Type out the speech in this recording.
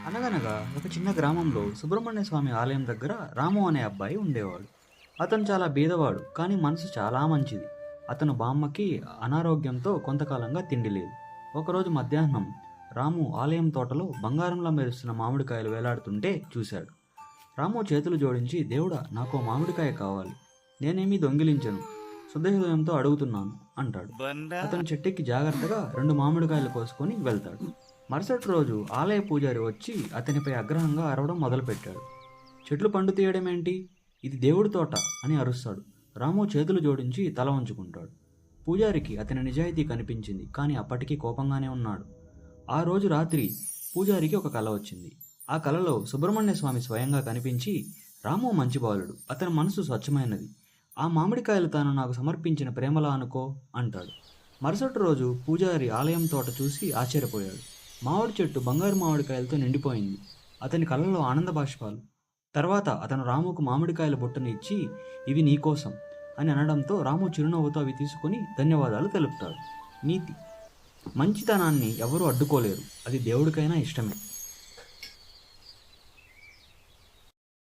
అనగనగా ఒక చిన్న గ్రామంలో సుబ్రహ్మణ్య స్వామి ఆలయం దగ్గర రాము అనే అబ్బాయి ఉండేవాడు. అతను చాలా బీదవాడు, కానీ మనసు చాలా మంచిది. అతను బామ్మకి అనారోగ్యంతో కొంతకాలంగా తిండి లేదు. ఒకరోజు మధ్యాహ్నం రాము ఆలయం తోటలో బంగారంలా మెరుస్తున్న మామిడికాయలు వేలాడుతుంటే చూశాడు. రాము చేతులు జోడించి, దేవుడా, నాకో మామిడికాయ కావాలి. నేనేమీ దొంగిలించను. శుద్ధహృదయంతో అడుగుతున్నాను అంటాడు. అతను చెట్టెక్కి జాగ్రత్తగా 2 మామిడికాయలు కోసుకొని వెళ్తాడు. మరుసటి రోజు ఆలయ పూజారి వచ్చి అతనిపై ఆగ్రహంగా అరవడం మొదలుపెట్టాడు. చెట్లు పండు తీయడమేంటి? ఇది దేవుడి తోట అని అరుస్తాడు. రాము చేతులు జోడించి తల ఉంచుకుంటాడు. పూజారికి అతని నిజాయితీ కనిపించింది, కానీ అప్పటికీ కోపంగానే ఉన్నాడు. ఆ రోజు రాత్రి పూజారికి ఒక కల వచ్చింది. ఆ కలలో సుబ్రహ్మణ్య స్వామి స్వయంగా కనిపించి, రాము మంచి బాలుడు, అతని మనసు స్వచ్ఛమైనది. ఆ మామిడికాయలు తాను నాకు సమర్పించిన ప్రేమలా అనుకో అంటాడు. మరుసటి రోజు పూజారి ఆలయం తోట చూసి ఆశ్చర్యపోయాడు. మామిడి చెట్టు బంగారు మామిడికాయలతో నిండిపోయింది. అతని కళ్ళలో ఆనంద బాష్పాలు. తర్వాత అతను రాముకు మామిడికాయల బుట్టను ఇచ్చి, ఇవి నీకోసం అని అనడంతో రాము చిరునవ్వుతో అవి తీసుకుని ధన్యవాదాలు తెలుపుతాడు. నీతి: మంచితనాన్ని ఎవరూ అడ్డుకోలేరు, అది దేవుడికైనా ఇష్టమే.